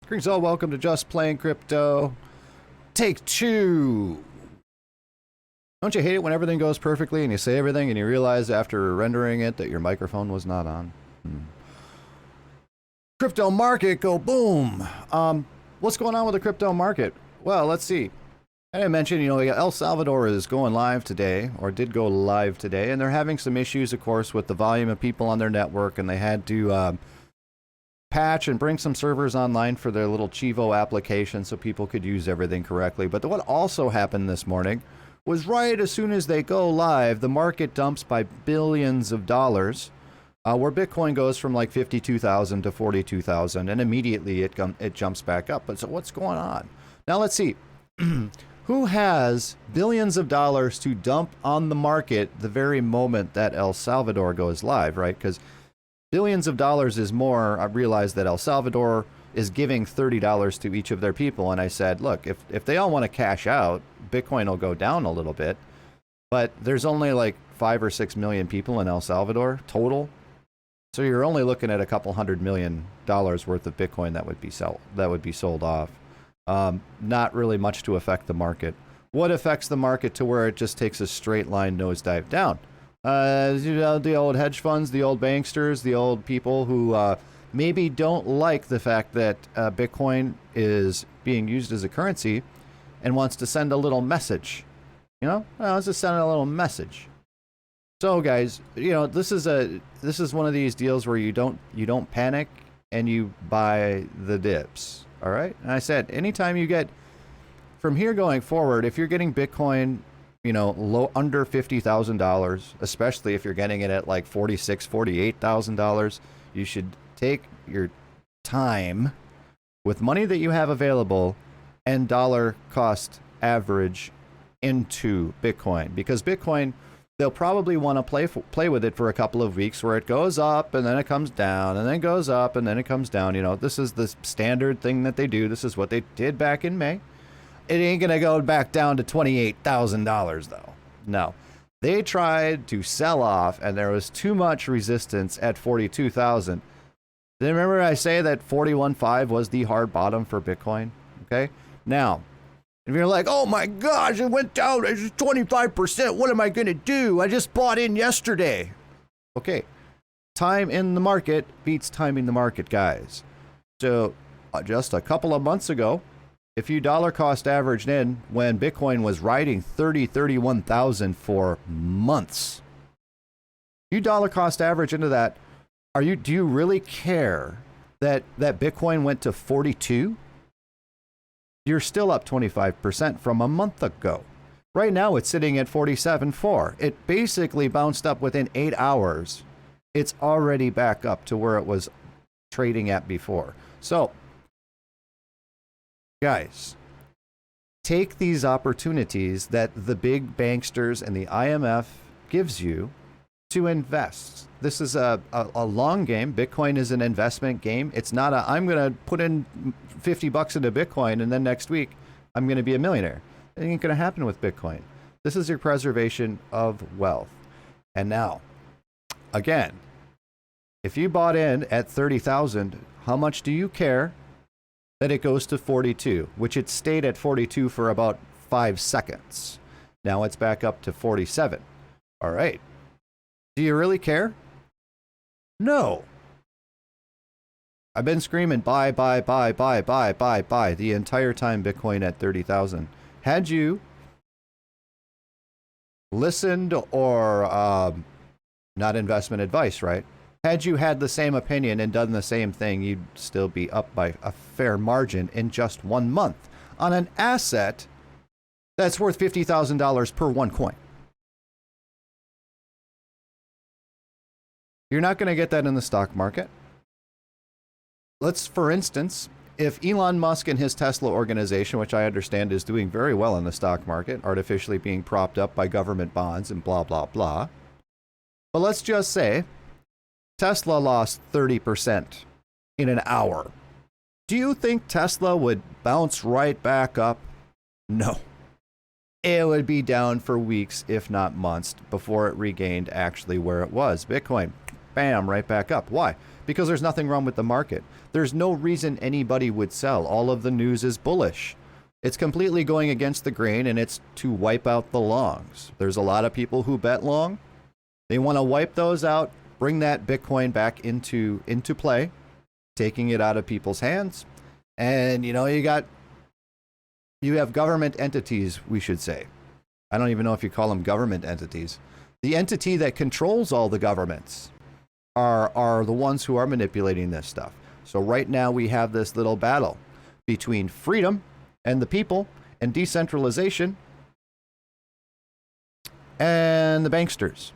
Greetings all, welcome to Just Playing Crypto. Take two. Don't you hate it when everything goes perfectly and you say everything and you realize after rendering it that your microphone was not on? Crypto market go boom. What's going on with the crypto market? Well, let's see. I mentioned, El Salvador is going live today, or did go live today, and they're having some issues, of course, with the volume of people on their network, and they had to patch and bring some servers online for their little Chivo application so people could use everything correctly. But what also happened this morning was right as soon as they go live, the market dumps by billions of dollars, where Bitcoin goes from like 52,000 to 42,000, and immediately it jumps back up. But so what's going on? Now let's see. Who has billions of dollars to dump on the market the very moment that El Salvador goes live, right? Because billions of dollars is more. I realized that El Salvador is giving $30 to each of their people. And I said, look, if they all want to cash out, Bitcoin will go down a little bit. But there's only like 5 or 6 million people in El Salvador total. So you're only looking at a couple $100 million worth of Bitcoin that would be sold off. Not really much to affect the market. What affects the market to where it just takes a straight line nosedive down? The old hedge funds, the old banksters, the old people who maybe don't like the fact that Bitcoin is being used as a currency and wants to send a little message. Let's just send a little message. So guys, this is one of these deals where you don't panic and you buy the dips. All right. And I said, anytime you get from here going forward, if you're getting Bitcoin, low under $50,000, especially if you're getting it at like $46,000, $48,000, you should take your time with money that you have available and dollar cost average into Bitcoin, because Bitcoin, they'll probably want to play with it for a couple of weeks where it goes up and then it comes down and then goes up and then it comes down. This is the standard thing that they do. This is what they did back in May. It ain't going to go back down to $28,000 though. No, they tried to sell off and there was too much resistance at 42,000. Remember I say that 41.5 was the hard bottom for Bitcoin? Okay. Now, if you're like, oh my gosh, it went down 25%. What am I going to do? I just bought in yesterday. Okay. Time in the market beats timing the market, guys. So just a couple of months ago, if you dollar cost averaged in when Bitcoin was riding 31,000 for months, you dollar cost average into that. Do you really care that Bitcoin went to 42? You're still up 25% from a month ago. Right now, it's sitting at 47.4. It basically bounced up within 8 hours. It's already back up to where it was trading at before. So, guys, take these opportunities that the big banksters and the IMF gives you to invest. This is a long game. Bitcoin is an investment game. It's not I'm going to put in $50 into Bitcoin and then next week I'm going to be a millionaire. It ain't going to happen with Bitcoin. This is your preservation of wealth. And now, again, if you bought in at 30,000, how much do you care that it goes to 42, which it stayed at 42 for about 5 seconds. Now it's back up to 47. All right. Do you really care? No. I've been screaming buy the entire time Bitcoin at 30,000. Had you listened or not investment advice, right? Had you had the same opinion and done the same thing, you'd still be up by a fair margin in just 1 month on an asset that's worth $50,000 per one coin. You're not going to get that in the stock market. Let's, for instance, if Elon Musk and his Tesla organization, which I understand is doing very well in the stock market, artificially being propped up by government bonds and blah, blah, blah. But let's just say Tesla lost 30% in an hour. Do you think Tesla would bounce right back up? No. It would be down for weeks, if not months, before it regained actually where it was. Bitcoin, bam, right back up. Why? because there's nothing wrong with the market. There's no reason anybody would sell. All of the news is bullish. It's completely going against the grain, and it's to wipe out the longs. There's a lot of people who bet long. They want to wipe those out, bring that Bitcoin back into play, taking it out of people's hands. And, you have government entities, we should say. I don't even know if you call them government entities. The entity that controls all the governments are the ones who are manipulating this stuff. So right now we have this little battle between freedom and the people and decentralization and the banksters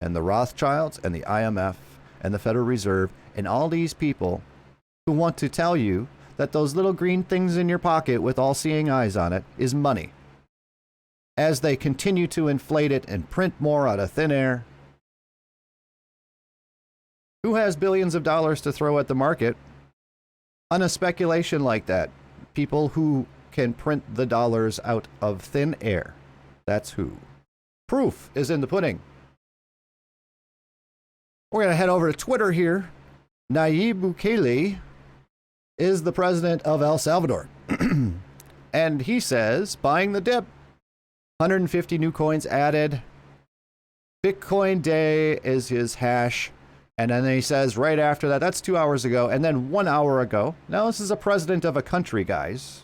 and the Rothschilds and the IMF and the Federal Reserve and all these people who want to tell you that those little green things in your pocket with all-seeing eyes on it is money. As they continue to inflate it and print more out of thin air. Who has billions of dollars to throw at the market on a speculation like that? People who can print the dollars out of thin air. That's who. Proof is in the pudding. We're going to head over to Twitter here. Nayib Bukele is the president of El Salvador. And he says, buying the dip. 150 new coins added. Bitcoin Day is his hash. And then he says right after that, that's 2 hours ago. And then 1 hour ago. Now this is a president of a country, guys.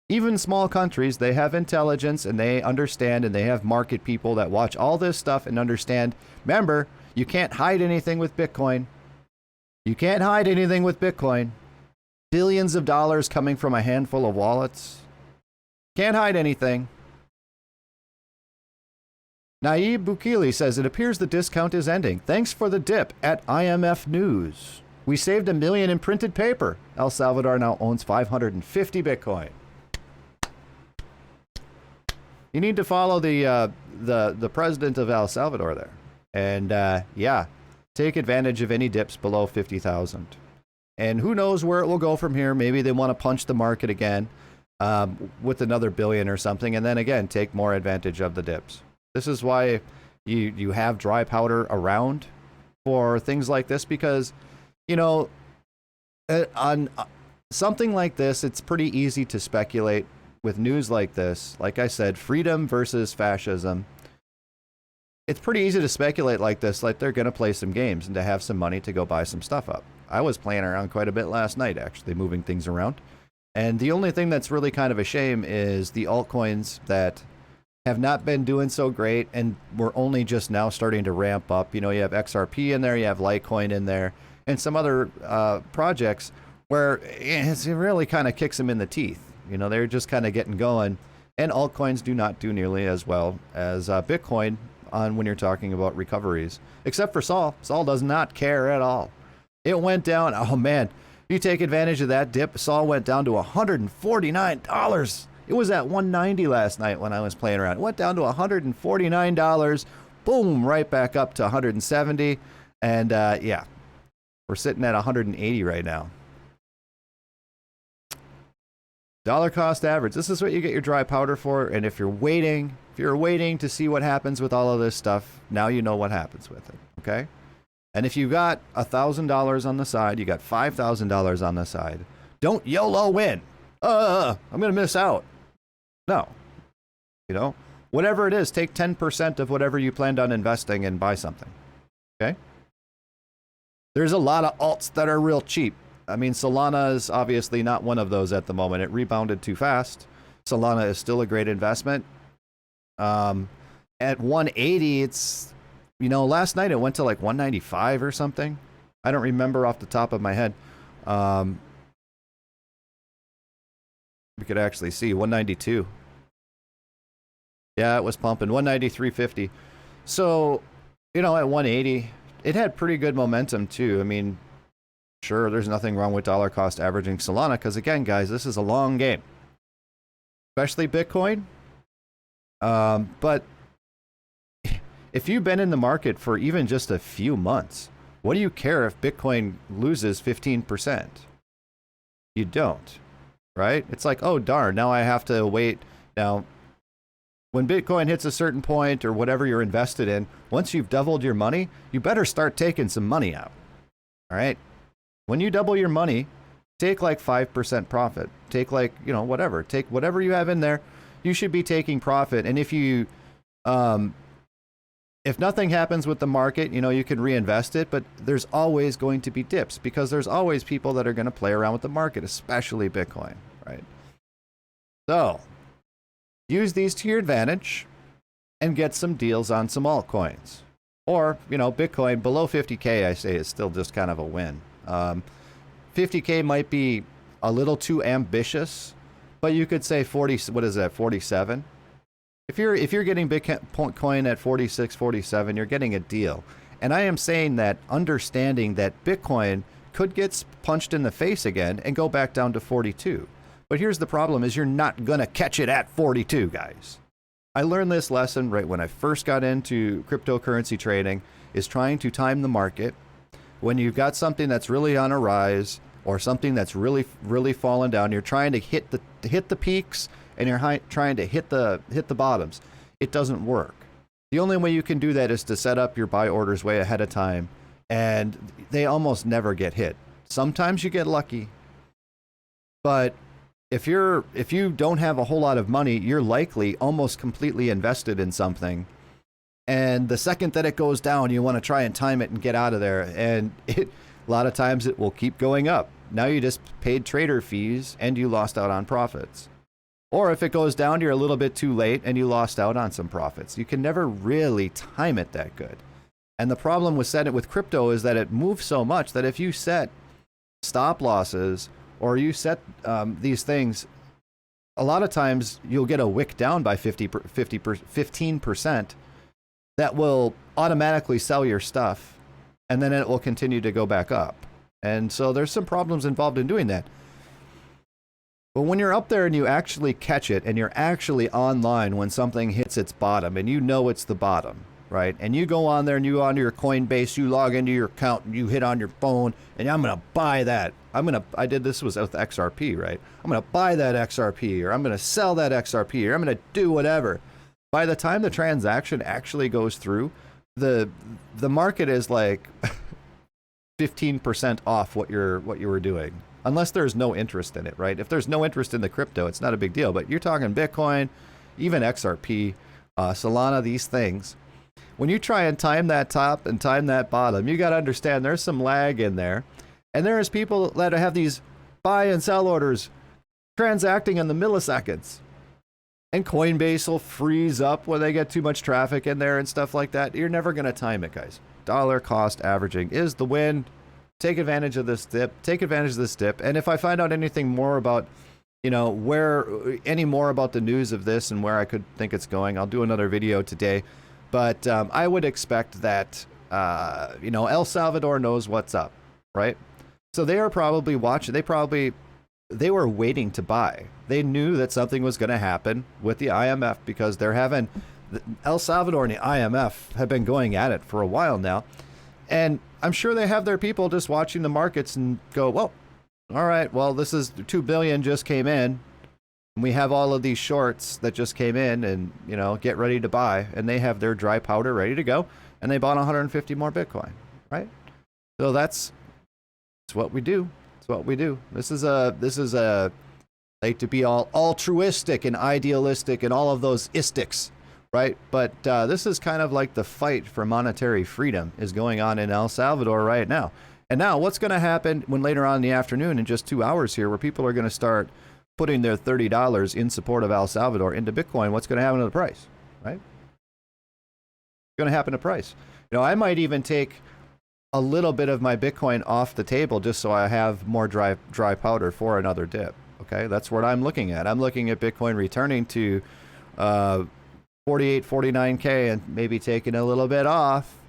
Even small countries, they have intelligence and they understand, and they have market people that watch all this stuff and understand. Remember, you can't hide anything with Bitcoin. You can't hide anything with Bitcoin. Billions of dollars coming from a handful of wallets. Can't hide anything. Nayib Bukele says, it appears the discount is ending. Thanks for the dip at IMF News. We saved $1 million in printed paper. El Salvador now owns 550 Bitcoin. You need to follow the president of El Salvador there. And yeah, take advantage of any dips below 50,000. And who knows where it will go from here. Maybe they want to punch the market again with another billion or something. And then again, take more advantage of the dips. This is why you have dry powder around for things like this, because, on something like this, it's pretty easy to speculate with news like this. Like I said, freedom versus fascism. It's pretty easy to speculate like this, like they're going to play some games and to have some money to go buy some stuff up. I was playing around quite a bit last night, actually, moving things around. And the only thing that's really kind of a shame is the altcoins that have not been doing so great, and we're only just now starting to ramp up. You have XRP in there, you have Litecoin in there, and some other projects where it really kind of kicks them in the teeth. They're just kind of getting going, and altcoins do not do nearly as well as Bitcoin on when you're talking about recoveries, except for Sol. Sol does not care at all. It went down. Oh man, you take advantage of that dip. Sol went down to $149. It was at $190 last night when I was playing around. It went down to $149. Boom, right back up to $170. And yeah, we're sitting at $180 right now. Dollar cost average. This is what you get your dry powder for. And if you're waiting to see what happens with all of this stuff, now you know what happens with it. Okay? And if you got $1,000 on the side, you got $5,000 on the side, don't YOLO win. I'm going to miss out. No. Whatever it is, take 10% of whatever you planned on investing and buy something. Okay? There's a lot of alts that are real cheap. I mean, Solana is obviously not one of those at the moment. It rebounded too fast. Solana is still a great investment. At 180, it's, last night it went to like 195 or something. I don't remember off the top of my head. We could actually see 192. Yeah, it was pumping 193.50. So, at 180, it had pretty good momentum too. I mean, sure, there's nothing wrong with dollar cost averaging Solana because, again, guys, this is a long game, especially Bitcoin. But if you've been in the market for even just a few months, what do you care if Bitcoin loses 15%? You don't. Right? It's like, oh, darn, now I have to wait. Now, when Bitcoin hits a certain point or whatever you're invested in, once you've doubled your money, you better start taking some money out. All right. When you double your money, take like 5% profit. Take like, you know, whatever. Take whatever you have in there. You should be taking profit. And if you, if nothing happens with the market, you know, you can reinvest it, but there's always going to be dips because there's always people that are going to play around with the market, especially Bitcoin, right? So use these to your advantage and get some deals on some altcoins. Or, you know, Bitcoin below 50K, I say, is still just kind of a win. 50K might be a little too ambitious, but you could say 40, what is that, 47? If you're getting Bitcoin at 46, 47, you're getting a deal. And I am saying that understanding that Bitcoin could get punched in the face again and go back down to 42. But here's the problem is you're not going to catch it at 42, guys. I learned this lesson right when I first got into cryptocurrency trading, is trying to time the market. When you've got something that's really on a rise or something that's really fallen down, you're trying to hit the peaks and you're trying to hit the bottoms. It doesn't work. The only way you can do that is to set up your buy orders way ahead of time, and they almost never get hit. Sometimes you get lucky, but if you don't have a whole lot of money, you're likely almost completely invested in something. And the second that it goes down, you want to try and time it and get out of there. And a lot of times it will keep going up. Now you just paid trader fees and you lost out on profits. Or if it goes down, you're a little bit too late and you lost out on some profits. You can never really time it that good. And the problem with setting it with crypto is that it moves so much that if you set stop losses or you set these things, a lot of times you'll get a wick down by 15%. That will automatically sell your stuff, and then it will continue to go back up. And so there's some problems involved in doing that. But when you're up there and you actually catch it, and you're actually online when something hits its bottom, and you know it's the bottom, right? And you go on there and you go onto your Coinbase, you log into your account, and you hit on your phone, and I'm going to buy that. I did this was with XRP, right? I'm going to buy that XRP, or I'm going to sell that XRP, or I'm going to do whatever. By the time the transaction actually goes through, the market is like 15% off what you were doing, unless there's no interest in it, right? If there's no interest in the crypto, it's not a big deal. But you're talking Bitcoin, even XRP, Solana, these things. When you try and time that top and time that bottom, you got to understand there's some lag in there, and there's people that have these buy and sell orders transacting in the milliseconds. And Coinbase will freeze up when they get too much traffic in there and stuff like that. You're never going to time it, guys. Dollar cost averaging is the win. Take advantage of this dip. Take advantage of this dip. And if I find out anything more about, you know, any more about the news of this and where I could think it's going, I'll do another video today. But I would expect that, you know, El Salvador knows what's up, right? So they are probably watching. They were waiting to buy. They knew that something was going to happen with the IMF because El Salvador and the IMF have been going at it for a while now. And I'm sure they have their people just watching the markets and go, well, all right, well, this is 2 billion just came in. And we have all of these shorts that just came in and, you know, get ready to buy. And they have their dry powder ready to go. And they bought 150 more Bitcoin, right? So that's what we do. What we do. This is a like to be all altruistic and idealistic and all of those istics, right? But this is kind of like the fight for monetary freedom is going on in El Salvador right now. And now what's going to happen when later on in the afternoon in just 2 hours here where people are going to start putting their $30 in support of El Salvador into Bitcoin? What's going to happen to the price, right? What's going to happen to price? You know, I might even take a little bit of my Bitcoin off the table just so I have more dry powder for another dip. Okay, that's what I'm looking at. I'm looking at Bitcoin returning to 48, 49K and maybe taking a little bit off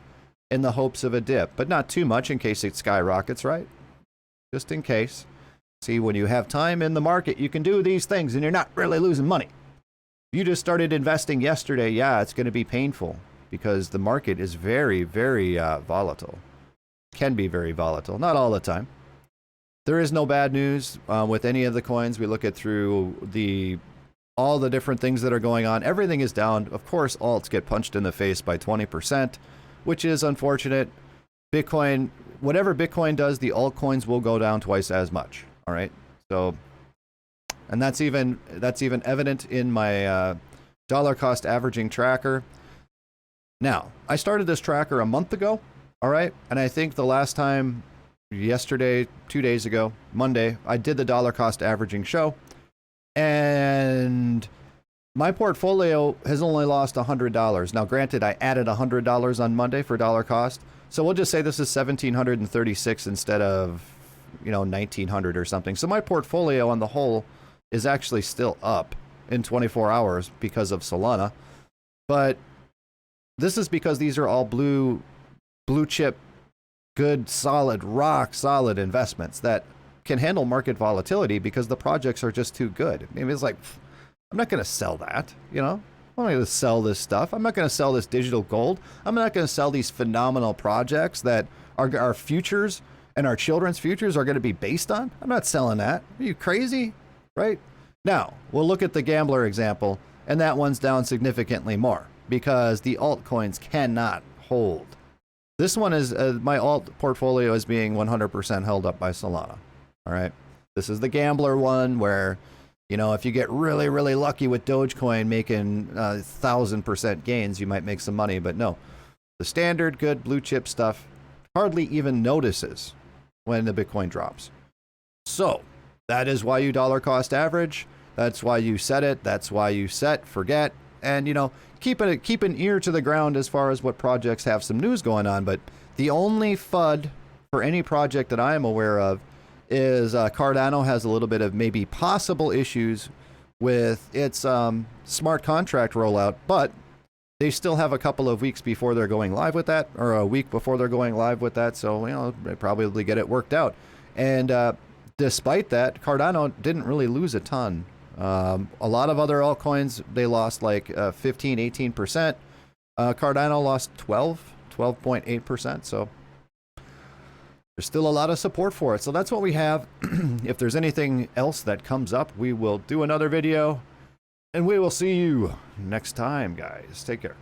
in the hopes of a dip, but not too much in case it skyrockets, right? Just in case. See, when you have time in the market, you can do these things and you're not really losing money. If you just started investing yesterday, yeah, it's going to be painful because the market is very, very volatile. Can be very volatile, not all the time. There is no bad news with any of the coins. We look at through all the different things that are going on. Everything is down. Of course, alts get punched in the face by 20%, which is unfortunate. Bitcoin whatever Bitcoin does, the altcoins will go down twice as much. All right. So, and that's even evident in my dollar cost averaging tracker. Now, I started this tracker a month ago. All right. And I think the last time, yesterday, 2 days ago, Monday, I did the dollar cost averaging show. And my portfolio has only lost $100. Now, granted, I added $100 on Monday for dollar cost. So we'll just say this is 1,736 instead of, 1,900 or something. So my portfolio on the whole is actually still up in 24 hours because of Solana. But this is because these are all blue chip, good, solid, rock solid investments that can handle market volatility because the projects are just too good. I mean, it's like, I'm not going to sell that, I'm not going to sell this stuff. I'm not going to sell this digital gold. I'm not going to sell these phenomenal projects that our futures and our children's futures are going to be based on. I'm not selling that. Are you crazy? Right? Now, we'll look at the gambler example, and that one's down significantly more because the altcoins cannot hold. This one is, my alt portfolio is being 100% held up by Solana. All right. This is the gambler one where, if you get really, really lucky with Dogecoin making 1,000% gains, you might make some money. But no, the standard good blue chip stuff hardly even notices when the Bitcoin drops. So that is why you dollar cost average. That's why you set it. That's why you set, forget, and, keep an ear to the ground as far as what projects have some news going on. But the only FUD for any project that I am aware of is Cardano has a little bit of maybe possible issues with its smart contract rollout, but they still have a couple of weeks before they're going live with that, or a week before they're going live with that. So, they probably get it worked out. And despite that, Cardano didn't really lose a ton. A lot of other altcoins, they lost like 15, 18%. Cardano lost 12.8%. So there's still a lot of support for it. So that's what we have. If there's anything else that comes up, we will do another video. And we will see you next time, guys. Take care.